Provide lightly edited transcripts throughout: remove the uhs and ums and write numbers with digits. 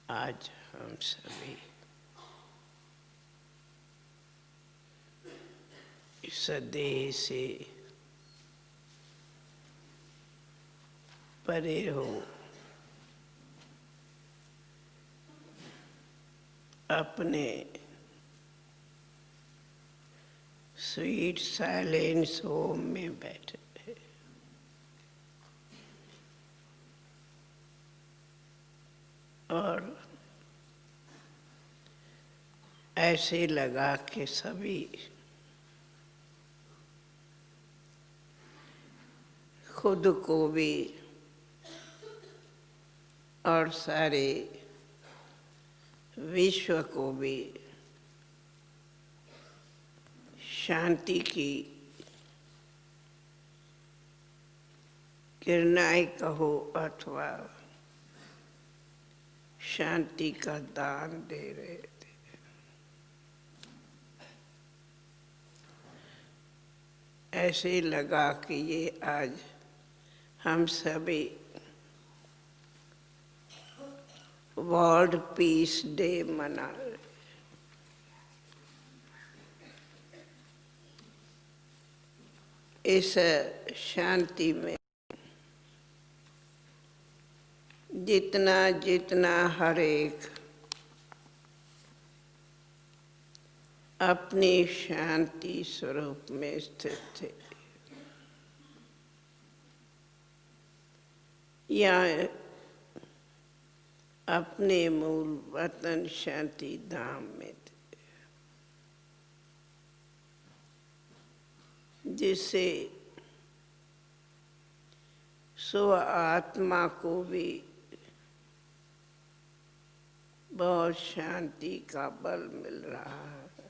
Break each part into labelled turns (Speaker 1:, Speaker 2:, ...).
Speaker 1: आज हम सभी इस देह से परे हो अपने स्वीट साइलेंस होम में बैठे और ऐसे लगा कि सभी खुद को भी और सारे विश्व को भी शांति की किरणाएं कहो अथवा शांति का दान दे रहे थे। ऐसे लगा कि ये आज हम सभी वर्ल्ड पीस डे मना रहे। इस शांति में जितना जितना हर एक अपनी शांति स्वरूप में स्थित थे या अपने मूल वतन शांति धाम में थे, जिससे स्व आत्मा को भी बहुत शांति का बल मिल रहा है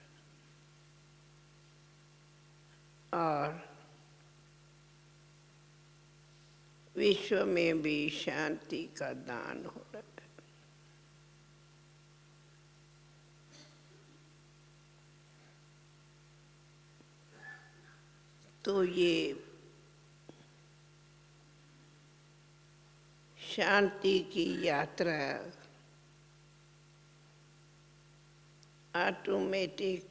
Speaker 1: और विश्व में भी शांति का दान हो रहा है। तो ये शांति की यात्रा ऑटोमेटिक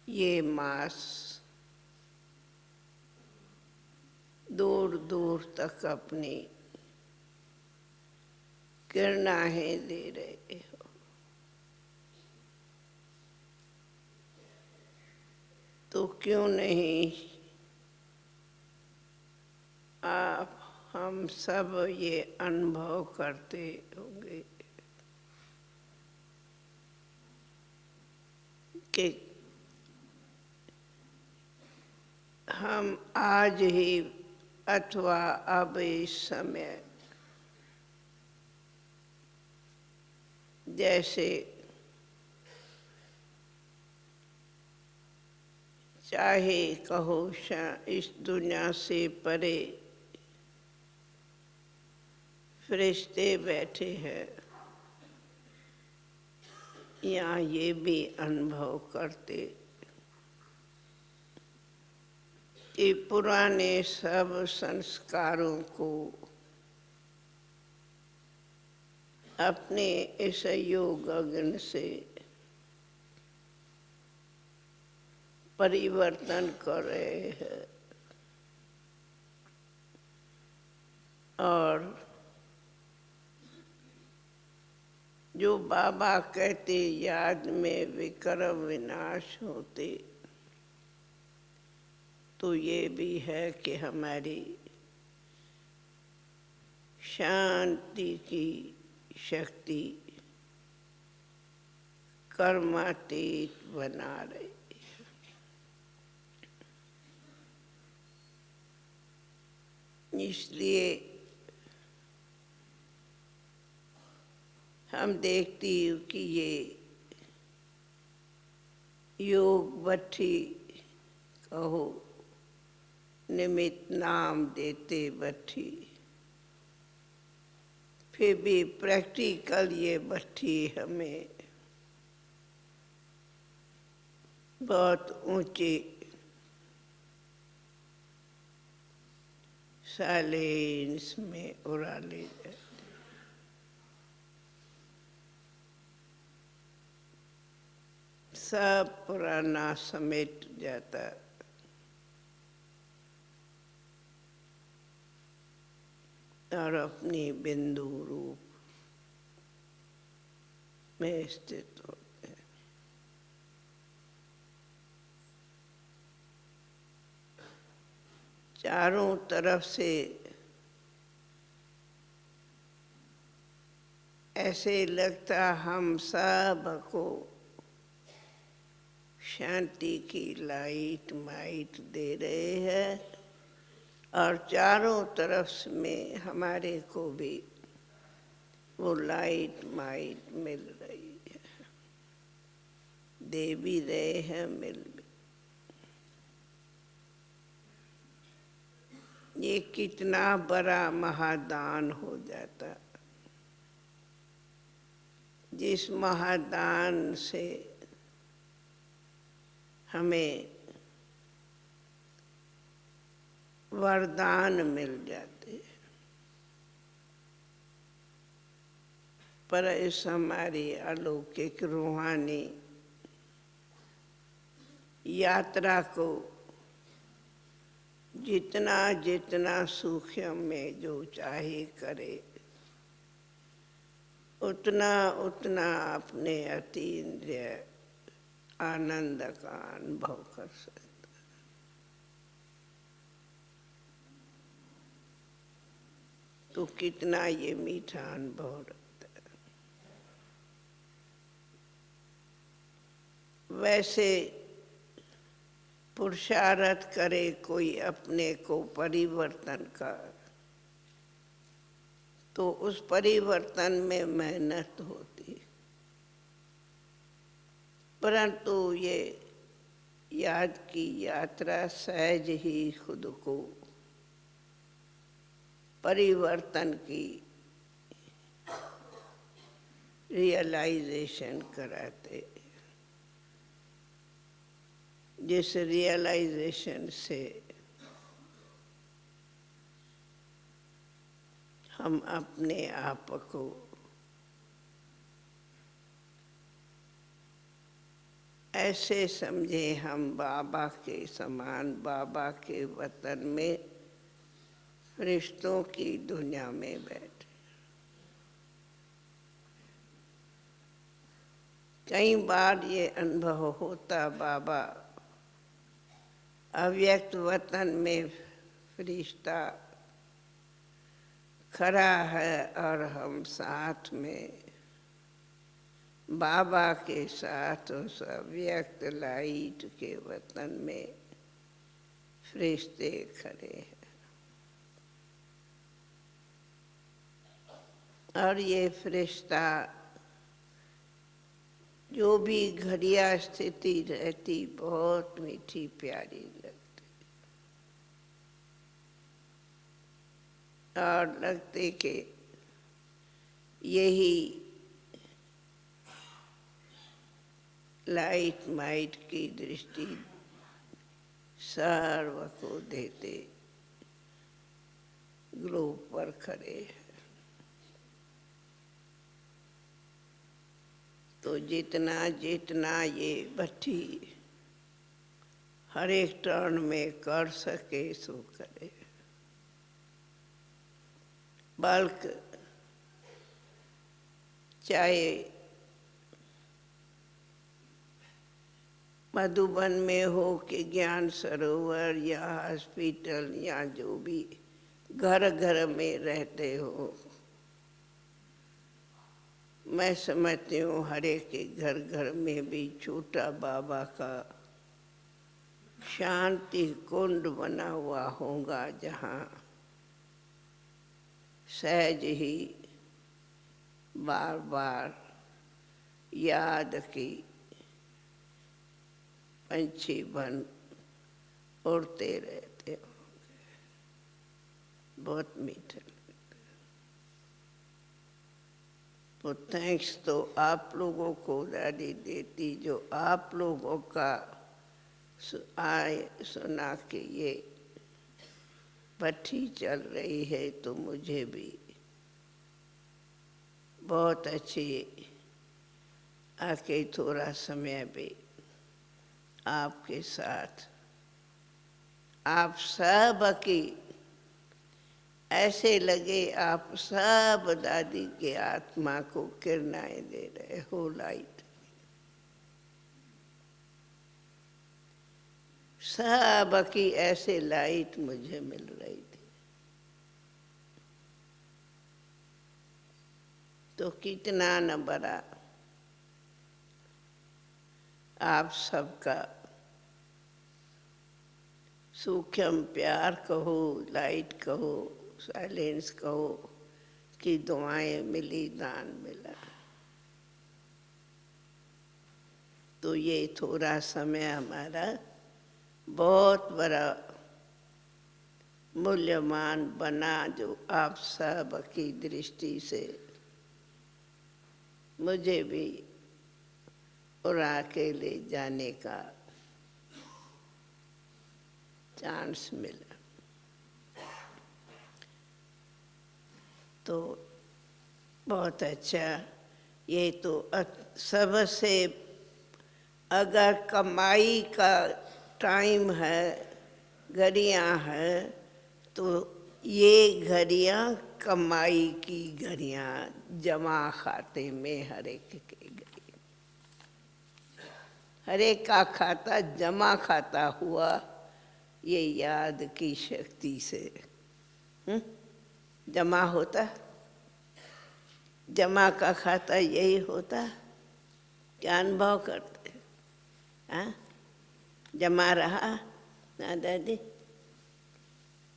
Speaker 1: ये मास दूर दूर तक अपनी किरणाएं दे रहे हो। तो क्यों नहीं आप हम सब ये अनुभव करते होंगे कि हम आज ही अथवा अब इस समय जैसे चाहे कहो इस दुनिया से परे फरिश्ते बैठे हैं, यहाँ ये भी अनुभव करते कि पुराने सब संस्कारों को अपने इस योग अग्नि से परिवर्तन कर रहे हैं और जो बाबा कहते याद में विक्रम विनाश होते, तो ये भी है कि हमारी शांति की शक्ति कर्मातीत बना रही है। इसलिए हम देखती हूँ कि ये योग भट्ठी कहो निमित्त नाम देते भट्ठी, फिर भी प्रैक्टिकल ये भट्ठी हमें बहुत ऊंचे साइलेंस में उड़ा ले जाती। सब पुराना समेट जाता, और अपनी बिंदु रूप में स्थित होते हैं। चारों तरफ से ऐसे लगता हम सब को शांति की लाइट माइट दे रहे हैं, और चारों तरफ में हमारे को भी वो लाइट माइट मिल रही है, दे भी रहे हैं, मिल भी। ये कितना बड़ा महादान हो जाता, जिस महादान से हमें वरदान मिल जाते हैं। पर इस हमारी अलौकिक रूहानी यात्रा को जितना जितना सूक्ष्म में जो चाहे करे, उतना उतना अपने अतीन्द्रिय आनंद का अनुभव कर सकते। तो कितना ये मीठा अनुभव रखता है। वैसे पुरुषार्थ करे कोई अपने को परिवर्तन कर, तो उस परिवर्तन में मेहनत होती, परंतु ये याद की यात्रा सहज ही खुद को परिवर्तन की रियलाइजेशन कराते, जिस रियलाइजेशन से हम अपने आप को ऐसे समझे हम बाबा के समान, बाबा के वतन में फरिश्तों की दुनिया में बैठे। कई बार ये अनुभव होता, बाबा अव्यक्त वतन में फरिश्ता खड़ा है और हम साथ में बाबा के साथ उस अव्यक्त लाइट के वतन में फरिश्ते खड़े हैं। और ये फरिश्ता जो भी घड़िया स्थिति रहती, बहुत मीठी प्यारी लगती, और लगते कि यही लाइट माइट की दृष्टि सर्व को देते ग्लोब पर खड़े हैं। तो जितना जितना ये भट्टी हर एक टर्न में कर सके सो करे। बल्क चाहे मधुबन में हो कि ज्ञान सरोवर या हॉस्पिटल या जो भी घर घर में रहते हो, मैं समझती हूँ हर एक के घर घर में भी छोटा बाबा का शांति कुंड बना हुआ होगा, जहाँ सहज ही बार बार याद की पंछी बन उड़ते रहते होंगे। बहुत मीठा लगता है। तो थैंक्स तो आप लोगों को दादी देती, जो आप लोगों का आए सुना के ये भट्टी चल रही है, तो मुझे भी बहुत अच्छी आके थोड़ा समय भी आपके साथ आप सब की ऐसे लगे आप सब दादी के आत्मा को किरणाएं दे रहे हो लाइट। सब की ऐसे लाइट मुझे मिल रही थी। तो कितना न बड़ा आप सबका सूक्ष्म प्यार कहो, लाइट कहो, साइलेंस कहो कि दुआएं मिली, दान मिला। तो ये थोड़ा समय हमारा बहुत बड़ा मूल्यवान बना, जो आप सब की दृष्टि से मुझे भी उड़ा के ले जाने का चांस मिला। तो बहुत अच्छा। ये तो सबसे, अगर कमाई का टाइम है, घड़ियाँ हैं, तो ये घड़ियाँ कमाई की घड़ियाँ, जमा खाते में हर एक के गई। हर एक का खाता जमा खाता हुआ, ये याद की शक्ति से जमा होता। जमा का खाता यही होता। क्या अनुभव करते हैं? जमा रहा ना दादी?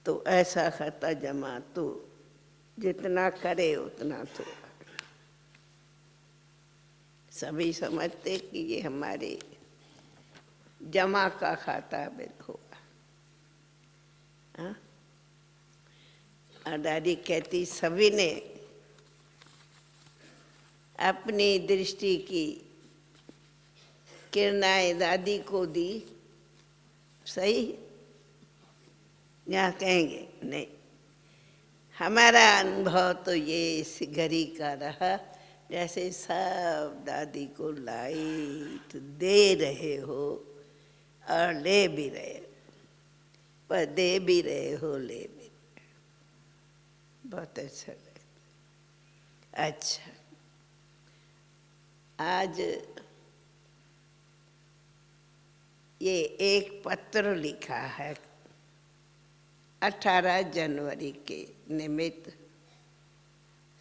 Speaker 1: तो ऐसा खाता जमा, तो जितना करे उतना तो सभी समझते कि ये हमारे जमा का खाता बिल होगा। और दादी कहती सभी ने अपनी दृष्टि की किरणाएं दादी को दी। सही या कहेंगे नहीं? हमारा अनुभव तो ये इस घड़ी का रहा, जैसे सब दादी को लाइट दे रहे हो और ले भी रहे हो, पर दे भी रहे हो, ले भी रहे हो। बहुत अच्छा लगता। अच्छा, आज ये एक पत्र लिखा है 18 जनवरी के निमित्त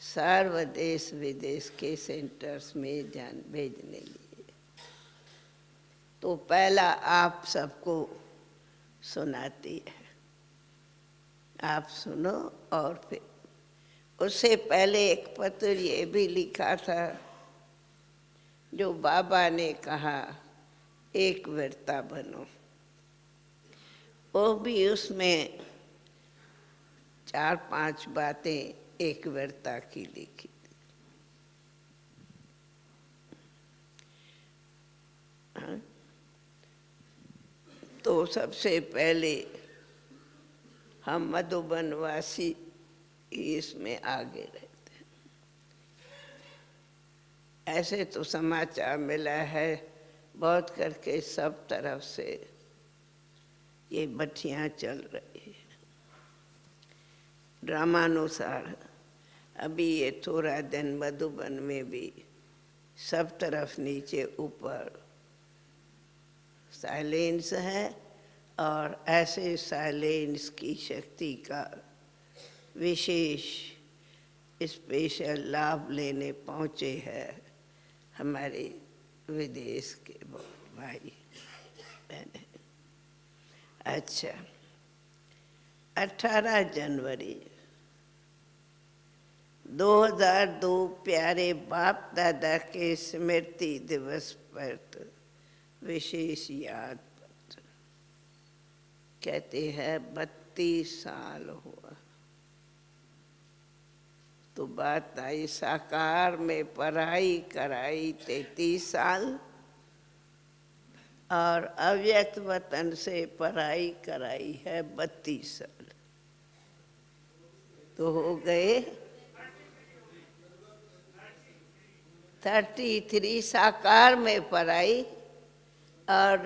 Speaker 1: सर्व देश विदेश के सेंटर्स में भेजने लिए। तो पहला आप सबको सुनाती है, आप सुनो। और फिर उससे पहले एक पत्र ये भी लिखा था, जो बाबा ने कहा एक वीरता बनो। वो भी उसमें 4-5 बातें एक वीरता की लिखी थी। तो सबसे पहले हम मधुबनवासी इसमें आगे रहते हैं। ऐसे तो समाचार मिला है बहुत करके सब तरफ से ये भट्टियाँ चल रही है। ड्रामानुसार अभी ये थोड़ा दिन मधुबन में भी सब तरफ नीचे ऊपर साइलेंस है, और ऐसे साइलेंस की शक्ति का विशेष स्पेशल लाभ लेने पहुँचे हैं हमारे विदेश के बहुत भाई बहन। अच्छा, 18 जनवरी 2002 प्यारे बाप दादा के स्मृति दिवस पर विशेष याद पत्र। कहते हैं 32 साल हुआ। तो बात आई साकार में पढ़ाई कराई 33 साल, और अव्यक्त वतन से पढ़ाई कराई है 32 साल। तो हो गए 33 साकार में पढ़ाई और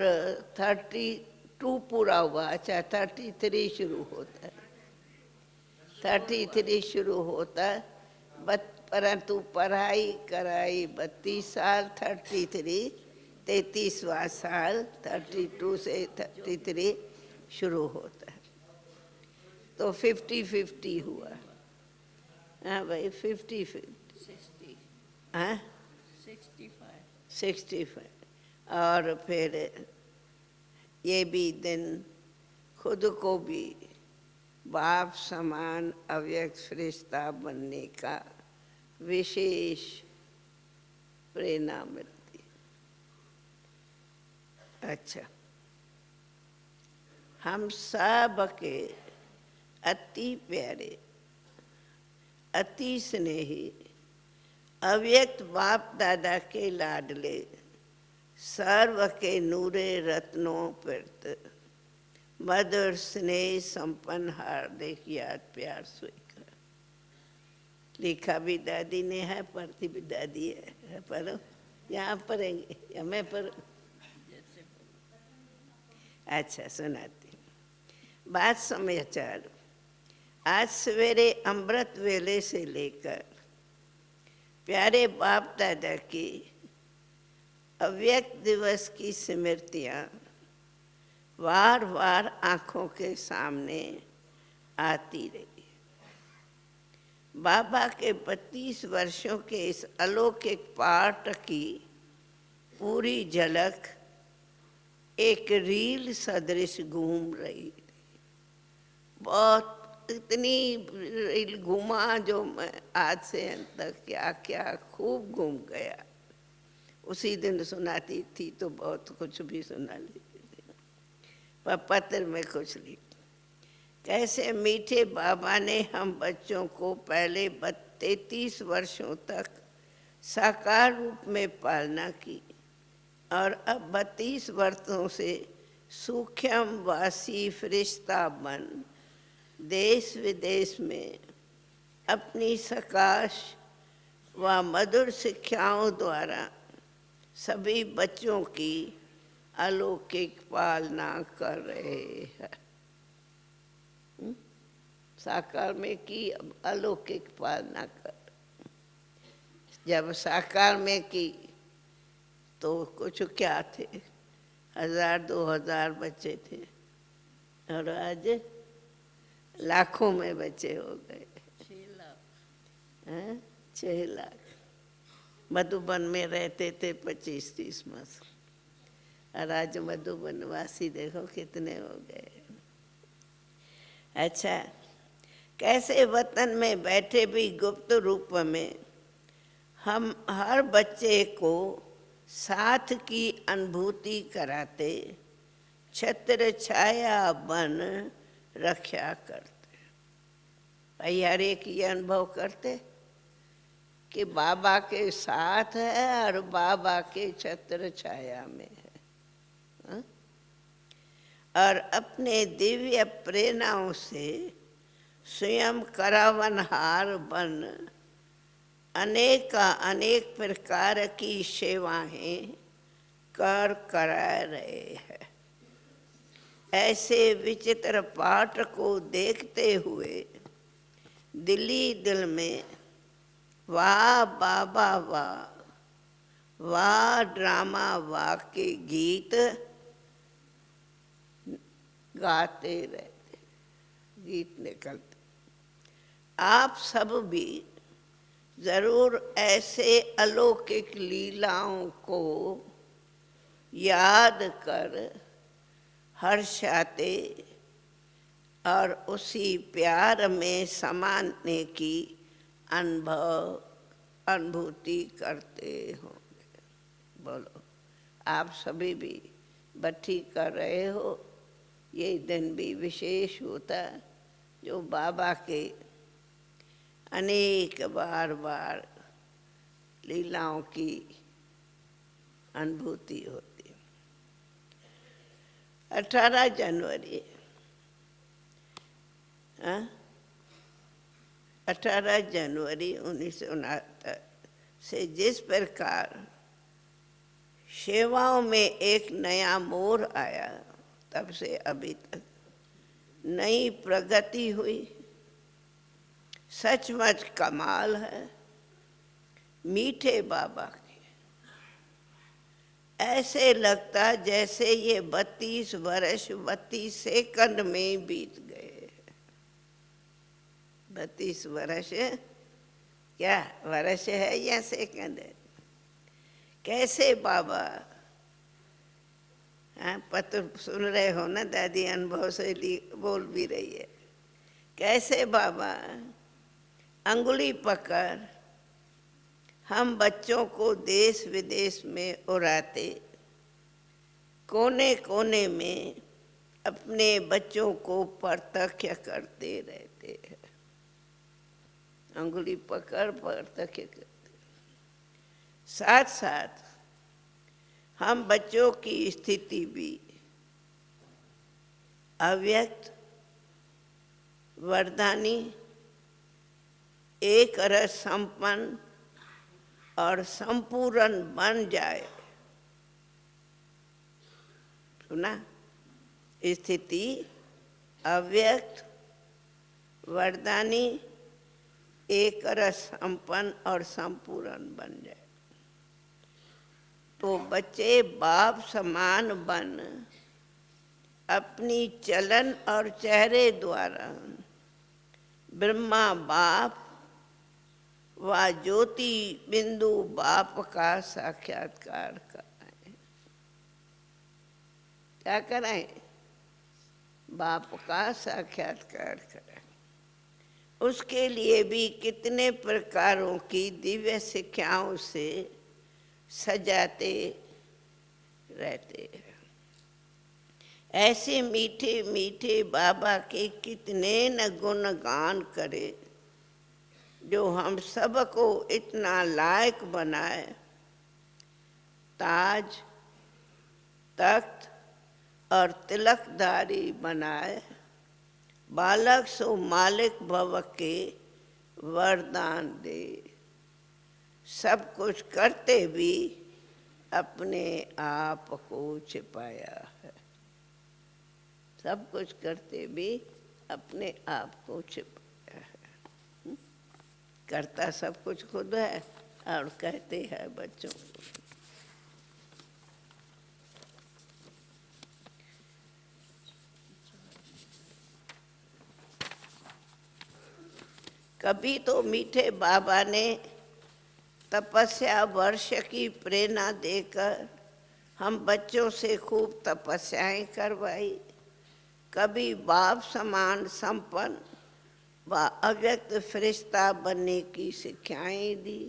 Speaker 1: 32 पूरा हुआ। अच्छा 33 शुरू होता है, 33 शुरू होता है। परंतु पढ़ाई कराई 32 साल, 33 33वां साल 32 से 33 शुरू होता है। तो 50-50 हुआ। हाँ भाई 50-50 हाँ 65। और फिर ये भी दिन खुद को भी बाप समान अव्यक्त फरिश्ता बनने का विशेष प्रेरणा मिलती। अच्छा, हम सब के अति प्यारे, अति स्नेही, अव्यक्त बाप दादा के लाडले, सर्व के नूरे रत्नों पर मधुर स्नेह संपन्न हार्दिक याद प्यार स्वीकार। लिखा भी दादी ने है, पढ़ती भी दादी है। पढ़ो, यहाँ पढ़ेंगे या मैं पढ़ूं? अच्छा सुनाती बात समाचार। आज सवेरे अमृत वेले से लेकर प्यारे बाप दादा की अव्यक्त दिवस की स्मृतियाँ वार वार आँखों के सामने आती रही। बाबा के 32 वर्षों के इस अलौकिक पाठ की पूरी झलक एक रील सदृश घूम रही थी। बहुत इतनी रील घूमा जो मैं आज से अंत तक क्या क्या खूब घूम गया। उसी दिन सुनाती थी तो बहुत कुछ भी सुना लेती थी, पर पत्र में कुछ लिख। कैसे मीठे बाबा ने हम बच्चों को पहले 33 वर्षों तक साकार रूप में पालना की और अब 32 वर्षों से सूक्ष्म वासी फरिश्ता बन देश विदेश में अपनी सकाश व मधुर शिक्षाओं द्वारा सभी बच्चों की अलौकिक पालना कर रहे हैं। साकार में की, अब अलौकिक पालना कर। जब साकार में की तो कुछ क्या थे, 1000-2000 बच्चे थे और आज लाखों में बच्चे हो गए। 6 लाख। मधुबन में रहते थे 25-30 मास, और आज मधुबन वासी देखो कितने हो गए। अच्छा, कैसे वतन में बैठे भी गुप्त रूप में हम हर बच्चे को साथ की अनुभूति कराते, छत्र छाया बन रक्षा करते। भाई हर एक ये अनुभव करते कि बाबा के साथ है और बाबा के छत्र छाया में है। हा? और अपने दिव्य प्रेरणाओं से स्वयं करावनहार बन अनेक प्रकार की सेवाएं करा रहे हैं। ऐसे विचित्र पाठ को देखते हुए दिली दिल में वाह बाबा वाह, वाह ड्रामा वाह के गीत गाते रहते, गीत निकलते। आप सब भी जरूर ऐसे अलौकिक लीलाओं को याद कर हर्षाते और उसी प्यार में समाने की अनुभूति करते होंगे। बोलो, आप सभी भी बट्टी कर रहे हो। ये दिन भी विशेष होता जो बाबा के अनेक बार लीलाओं की अनुभूति होती है। 18 जनवरी 18 जनवरी 1969 से जिस प्रकार सेवाओं में एक नया मोड़ आया, तब से अभी तक नई प्रगति हुई। सचमुच कमाल है मीठे बाबा की। ऐसे लगता जैसे ये 32 वर्ष 32 सेकंड में बीत गए। 32 वर्ष क्या वर्ष है या सेकंड है? कैसे बाबा, हाँ पत्र सुन रहे हो ना, दादी अनुभव से बोल भी रही है। कैसे बाबा अंगुली पकड़ हम बच्चों को देश विदेश में उड़ाते, कोने कोने में अपने बच्चों को प्रत्यक्ष करते रहते हैं। अंगुली पकड़ प्रत्यक्ष करते, साथ साथ हम बच्चों की स्थिति भी अव्यक्त वरदानी एक रस संपन्न और संपूर्ण बन जाए। सुना? स्थिति अव्यक्त वरदानी एक रस संपन्न और संपूर्ण बन जाए। तो बच्चे बाप समान बन अपनी चलन और चेहरे द्वारा ब्रह्मा बाप व ज्योति बिंदु बाप का साक्षात्कार कराएं। क्या कराएं? बाप का साक्षात्कार कराएं। उसके लिए भी कितने प्रकारों की दिव्य शिक्षाओं से सजाते रहते हैं। ऐसे मीठे मीठे बाबा के कितने न गुणगान करे, जो हम सबको इतना लायक बनाए। ताज तख्त और तिलकधारी बनाए, बालक सो मालिक भव के वरदान दे। सब कुछ करते भी अपने आप को छिपाया है। सब कुछ करते भी अपने आप को छिपाया है। करता सब कुछ खुद है और कहते हैं बच्चों को। कभी तो मीठे बाबा ने तपस्या वर्ष की प्रेरणा देकर हम बच्चों से खूब तपस्याएं करवाई। कभी बाप समान संपन्न व अव्यक्त फरिश्ता बनने की शिक्षाएं दी।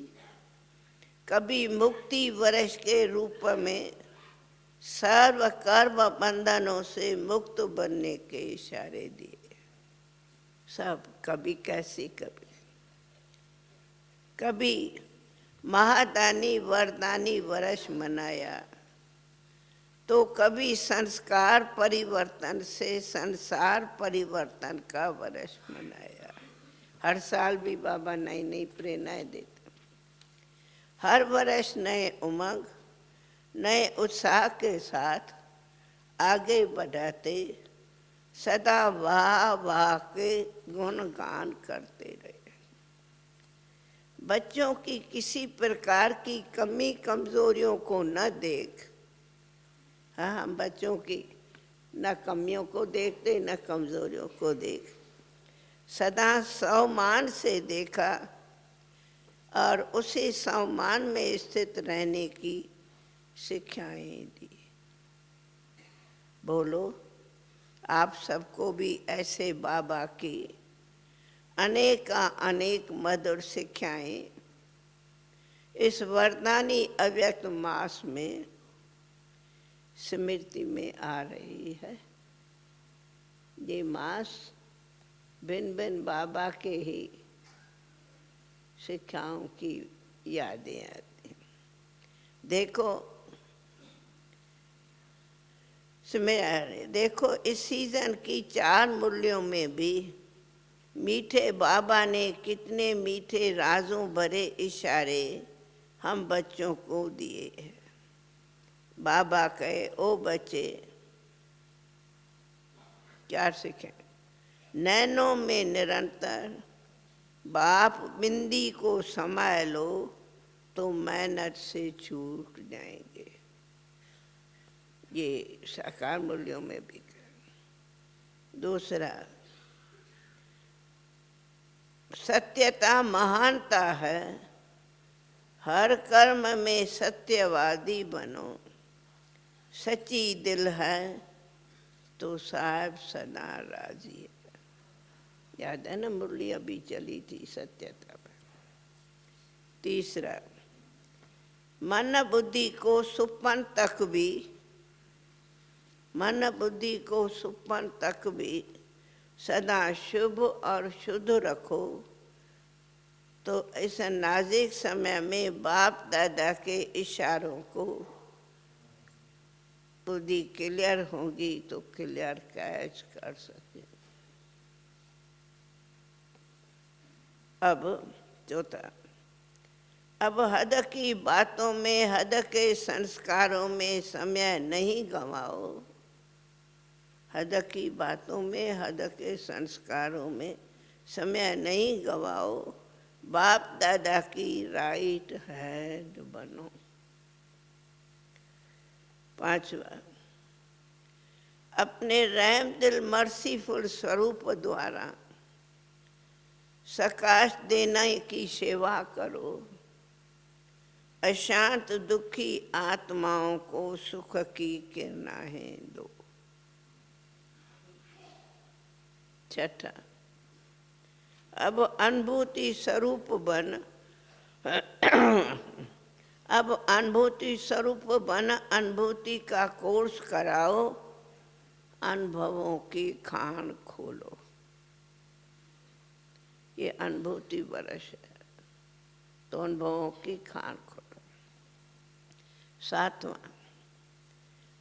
Speaker 1: कभी मुक्ति वर्ष के रूप में सर्व कर्म बंधनों से मुक्त बनने के इशारे दिए। सब कभी कैसी कभी महादानी वरदानी वर्ष मनाया, तो कभी संस्कार परिवर्तन से संसार परिवर्तन का वर्ष मनाया। हर साल भी बाबा नई नई प्रेरणाएं देते। हर वर्ष नए उमंग नए उत्साह के साथ आगे बढ़ाते, सदा वाह वाह के गुणगान करते रहे। बच्चों की किसी प्रकार की कमी कमजोरियों को न देख, हाँ हम बच्चों की न कमियों को देखते न कमजोरियों को देख, सदा सम्मान से देखा और उसी सम्मान में स्थित रहने की शिक्षाएं दी। बोलो, आप सबको भी ऐसे बाबा की अनेक मधुर शिक्षाएं इस वरदानी अव्यक्त मास में स्मृति में आ रही है। ये मास भिन्न भिन्न बाबा के ही शिक्षाओं की यादें आती। देखो देखो इस सीजन की 4 मूल्यों में भी मीठे बाबा ने कितने मीठे राजों भरे इशारे हम बच्चों को दिए हैं। बाबा कहे, ओ बच्चे क्या सीखें? नैनों में निरंतर बाप बिंदी को समाये लो तो मेहनत से छूट जाएंगे। ये साकार मूल्यों में भी। दूसरा, सत्यता महानता है, हर कर्म में सत्यवादी बनो, सच्ची दिल है तो साहब सदा राजी है। याद है ना, मुरली अभी चली थी सत्यता पर। तीसरा, मन बुद्धि को सुपन तक भी, मन बुद्धि को सुपन तक भी सदा शुभ और शुद्ध रखो तो इस नाजुक समय में बाप दादा के इशारों को बुद्धि क्लियर होगी तो क्लियर कैच कर सके। अब चौथा, अब हद की बातों में, हद के संस्कारों में समय नहीं गंवाओ। हद की बातों में, हद के संस्कारों में समय नहीं गंवाओ, बाप दादा की राइट हैंड बनो। पांचवा, अपने रहम दिल मर्सीफुल स्वरूप द्वारा सकाश देने की सेवा करो, अशांत दुखी आत्माओं को सुख की किरणाएं दो। छठा, अब अनुभूति स्वरूप बन, अब अनुभूति स्वरूप बन, अनुभूति का कोर्स कराओ, अनुभवों की खान खोलो। ये अनुभूति वर्ष है तो अनुभवों की खान खोलो। सातवां,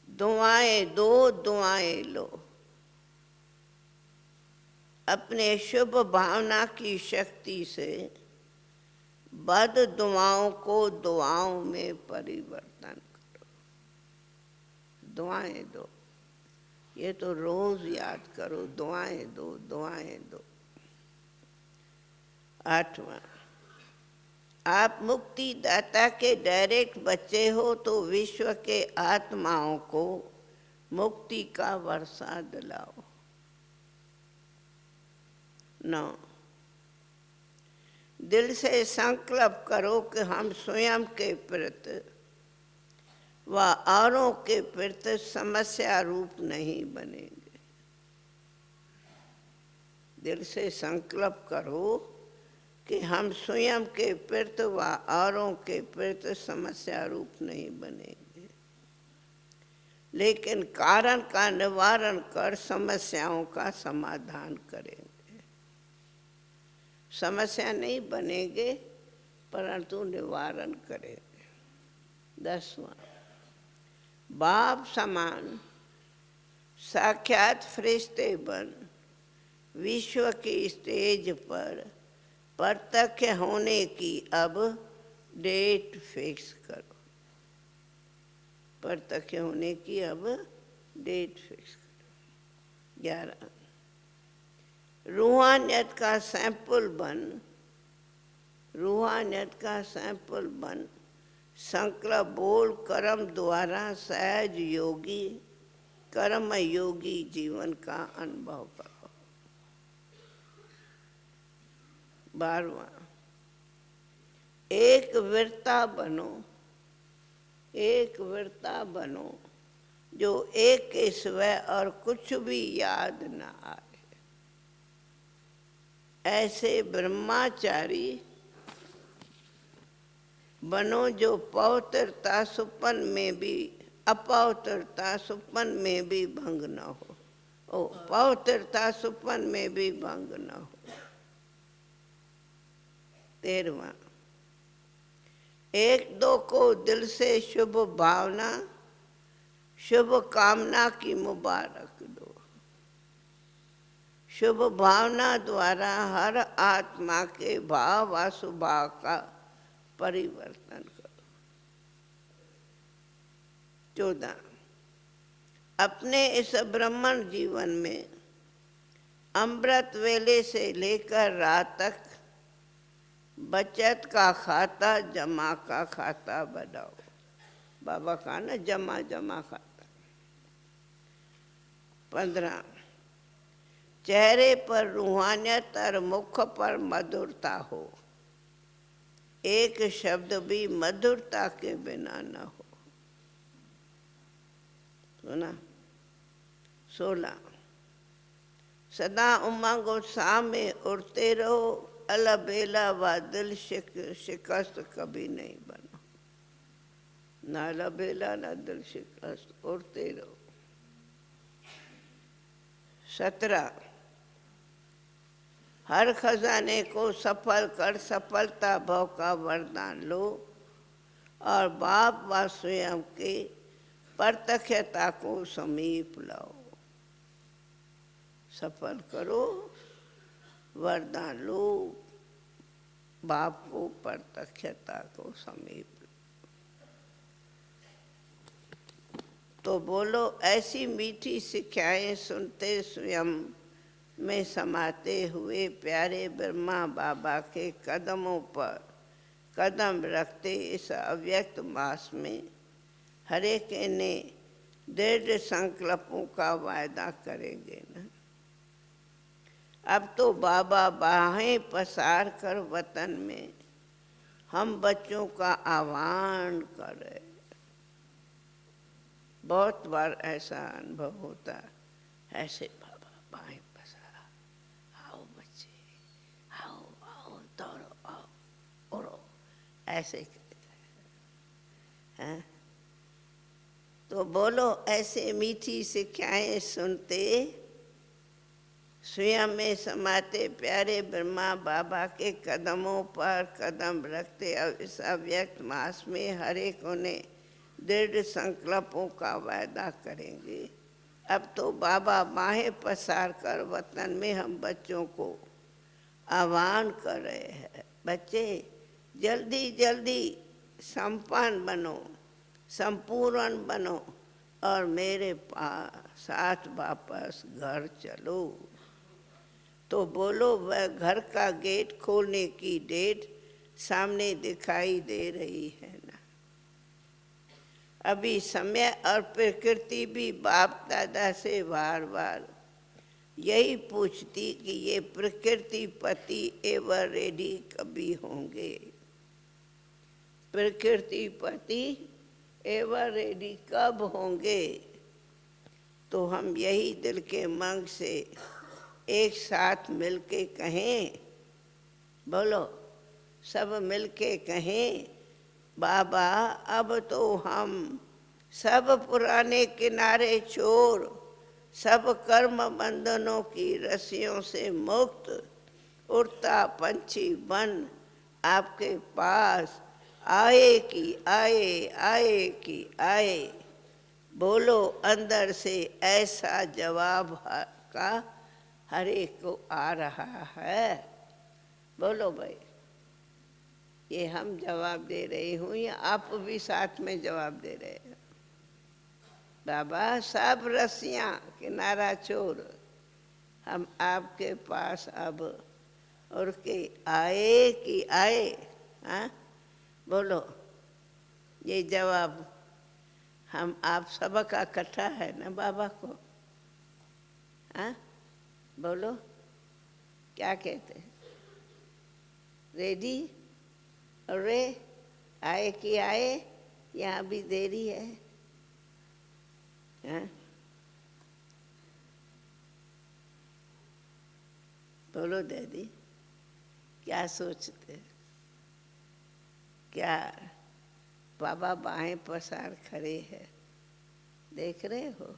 Speaker 1: दुआएं दो, दुआएं लो, अपने शुभ भावना की शक्ति से बद दुआओं को दुआओं में परिवर्तन करो। दुआएं दो, ये तो रोज याद करो, दुआएं दो, दुआएं दो। आठवां, आप मुक्ति दाता के डायरेक्ट बच्चे हो तो विश्व के आत्माओं को मुक्ति का वर्षा दिलाओ। 9, दिल से संकल्प करो कि हम स्वयं के प्रति व औरों के प्रति समस्या रूप नहीं बनेंगे। दिल से संकल्प करो कि हम स्वयं के प्रति व औरों के प्रति समस्या रूप नहीं बनेंगे, लेकिन कारण का निवारण कर समस्याओं का समाधान करेंगे। समस्या नहीं बनेंगे परंतु निवारण करेंगे। 10वां, बाप समान साक्षात फरिश्ते बन विश्व की स्टेज पर प्रत्यक्ष होने की अब डेट फिक्स करो। प्रत्यक्ष होने की अब डेट फिक्स करो। 11, रूहानियत का सैंपल बन, रूहानियत का सैंपल बन, संकल्प बोल कर्म द्वारा सहज योगी, कर्म योगी जीवन का अनुभव करो। 12वां, एक वीरता बनो, एक वीरता बनो जो एक के सिवाय और कुछ भी याद न आए। ऐसे ब्रह्मचारी बनो जो पवित्रता सुपन में भी, अपवित्रता सुपन में भी भंग न हो। ओ, पवित्रता सुपन में भी भंग न हो। 13वां, एक दो को दिल से शुभ भावना, शुभ कामना की मुबारक दो। शुभ भावना द्वारा हर आत्मा के भाव व स्वभाव का परिवर्तन करो। 14 अपने इस ब्राह्मण जीवन में अमृत वेले से लेकर रात तक बचत का खाता, जमा का खाता बनाओ। बाबा का ना जमा जमा खाता। 15 चेहरे पर रूहानियत और मुख पर मधुरता हो, एक शब्द भी मधुरता के बिना न हो। सुना? 16 सदा उमंग उत्साह में उड़ते रहो, अलबेला व दिल शिकस्त कभी नहीं बनो। ना अलबेला ना दिल शिकस्त, उड़ते रहो। 17 हर खजाने को सफल कर सफलता भाव का वरदान लो और बाप व स्वयं के प्रत्यक्षता को समीप लाओ। सफल करो, वरदान लो, बाप को प्रत्यक्षता को समीप लो। तो बोलो ऐसी मीठी शिक्षाएं सुनते स्वयं में समाते हुए प्यारे ब्रह्मा बाबा के कदमों पर कदम रखते इस अव्यक्त मास में हर एक ने दृढ़ संकल्पों का वायदा करेंगे ना। अब तो बाबा बाहें पसार कर वतन में हम बच्चों का आह्वान कर रहे। बहुत बार ऐसा अनुभव होता है, ऐसे बाबा बाहें पसारा, आओ बच्चे, आओ आओ दौड़ो, आओ उड़ो, ऐसे कहते हैं। तो बोलो ऐसे मीठी शिक्षाएं सुनते स्वयं में समाते प्यारे ब्रह्मा बाबा के कदमों पर कदम रखते इस अव्यक्त मास में हर एक उन्हें दृढ़ संकल्पों का वायदा करेंगे। अब तो बाबा बाहें पसार कर वतन में हम बच्चों को आह्वान कर रहे हैं। बच्चे जल्दी जल्दी संपन्न बनो, संपूर्ण बनो और मेरे पास साथ वापस घर चलो। तो बोलो वह घर का गेट खोलने की डेट सामने दिखाई दे रही है ना। अभी समय और प्रकृति भी बाप दादा से बार बार यही पूछती कि ये प्रकृति पति एवर रेडी कभी होंगे। प्रकृति पति एवर रेडी कब होंगे। तो हम यही दिल के मंग से एक साथ मिलके कहें, बोलो सब मिलके कहें, बाबा अब तो हम सब पुराने किनारे छोड़ सब कर्म बंधनों की रस्सियों से मुक्त उड़ता पंछी बन आपके पास आए कि आए, आए कि आए। बोलो अंदर से ऐसा जवाब का हर एक को आ रहा है। बोलो भाई, ये हम जवाब दे रही हूँ या आप भी साथ में जवाब दे रहे हैं। बाबा सब रस्सियाँ किनारा छोड़ हम आपके पास अब और के आए कि आए। हाँ बोलो, ये जवाब हम आप सबका इकट्ठा है ना बाबा को। हाँ बोलो क्या कहते हैं, रेडी? अरे आए कि आए, यहाँ भी देरी है। हाँ बोलो दीदी, क्या सोचते, क्या बाबा बाहें पसार खड़े हैं, देख रहे हो?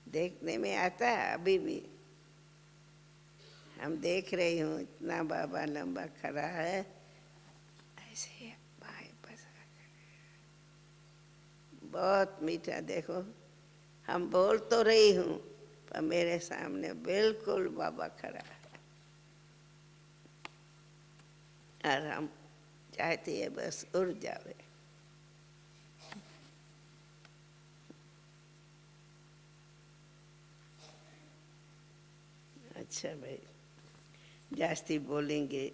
Speaker 1: देखने में आता है अभी भी, हम देख रही हूँ इतना बाबा लंबा खड़ा है, ऐसे बाहें पसार खड़े। बहुत मीठा, देखो हम बोल तो रही हूँ पर मेरे सामने बिल्कुल बाबा खड़ा है। और हम चाहते हैं बस उड़ जावे। अच्छा भाई, जास्ती बोलेंगे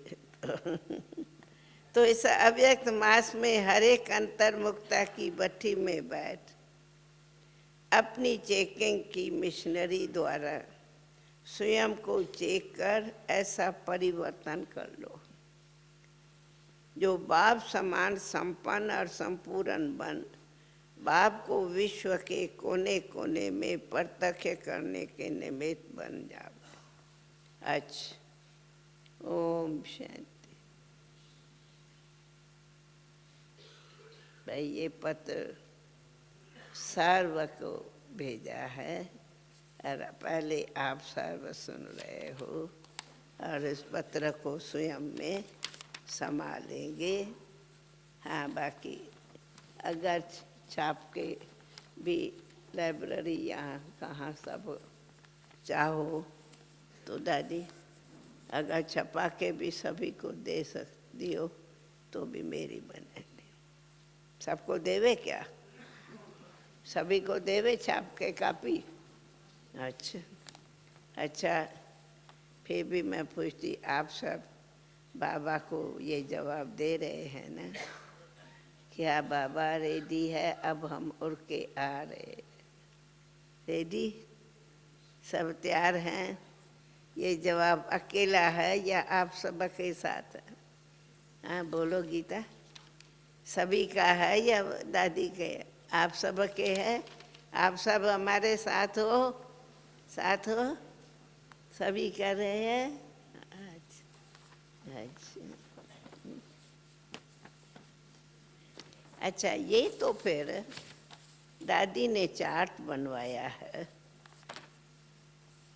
Speaker 1: तो इस अव्यक्त मास में हर एक अंतर्मुक्ता की भट्ठी में बैठ अपनी चेकिंग की मिशनरी द्वारा स्वयं को चेक कर ऐसा परिवर्तन कर लो जो बाप समान संपन्न और संपूर्ण बन बाप को विश्व के कोने कोने में प्रत्यक्ष करने के निमित्त बन जाए। अच्छा, ओम शांति। भाई ये पत्र सर्व को भेजा है और पहले आप सर्व सुन रहे हो और इस पत्र को स्वयं में संभालेंगे। हाँ, बाकी अगर छाप के भी लाइब्रेरी यहाँ कहाँ सब चाहो तो दादी अगर छपा के भी सभी को दे दियो तो भी मेरी बनेगी। सबको देवे क्या? सभी को देवे छाप के कापी? अच्छा अच्छा, फिर भी मैं पूछती, आप सब बाबा को ये जवाब दे रहे हैं ना? क्या बाबा रेडी है? अब हम उड़ के आ रहे। रेडी? सब तैयार हैं? ये जवाब अकेला है या आप सब के साथ है? हाँ बोलो गीता, सभी का है या दादी के? आप सब के है? आप सब हमारे साथ हो? साथ हो? सभी कर रहे हैं? अच्छा अच्छा अच्छा, ये तो फिर दादी ने चार्ट बनवाया है,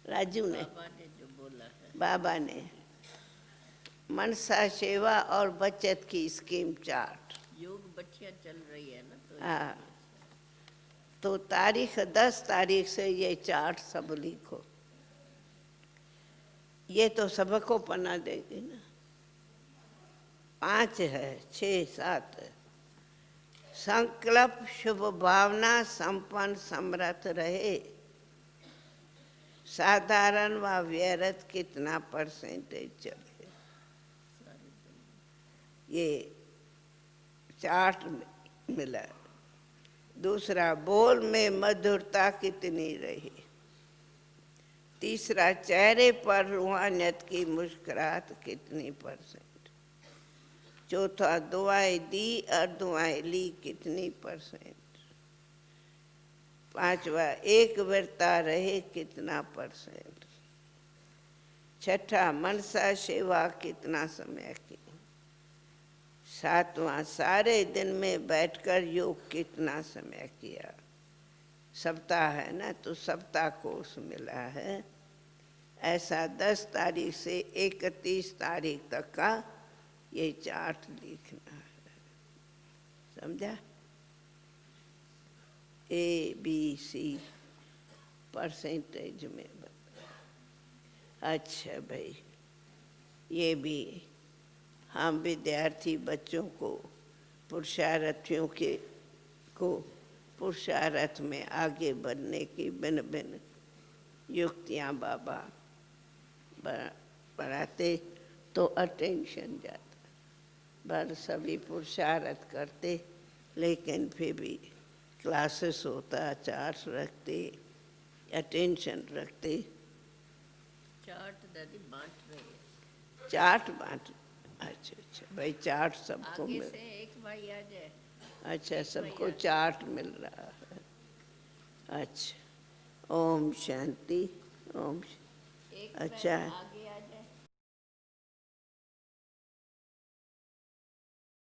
Speaker 1: राजू ने, बाबा ने जो बोला है, बाबा ने मनसा सेवा और बचत की स्कीम चार्ट। योग बच्चियां चल रही है ना, तो हाँ, तो तारीख 10 तारीख से ये चार्ट सब लिखो। ये तो सबको पढ़ना देगी ना। 5 है, 6, 7 है। संकल्प शुभ भावना संपन्न समर्थ रहे, साधारण व व्यर्थ कितना परसेंटेज चले, ये चार्ट मिला। दूसरा, बोल में मधुरता कितनी रही। तीसरा, चेहरे पर रूहानियत की मुस्कुराहट कितनी परसेंट। चौथा, दुआएं दी और दुआएं ली कितनी परसेंट। पांचवा, एक वर्ता रहे कितना परसेंट। छठा, मनसा सेवा कितना समय की। सातवां, सारे दिन में बैठकर योग कितना समय किया। सप्ताह है ना, तो सप्ताह कोर्स मिला है। ऐसा 10 तारीख से 31 तारीख तक का ये चार्ट लिखना है, समझा? ABC परसेंटेज में बता। अच्छा भाई, ये भी हम विद्यार्थी बच्चों को पुरुषार्थियों को पुरुषार्थ में आगे बढ़ने की भिन्न भिन्न युक्तियाँ बाबा पढ़ाते तो अटेंशन जाता। पर सभी पुरुषार्थ करते, लेकिन फिर भी क्लासेस होता, चार्ट रखते, अटेंशन रखते। चार्ट दादी बांट रही है। चार्ट बांट, अच्छा अच्छा भाई, चार्ट सबको मिल, से एक भाई आ जाए। अच्छा, सबको चार्ट मिल रहा है। अच्छा, ओम शांति। ओम अच्छा, आगे आ जाए।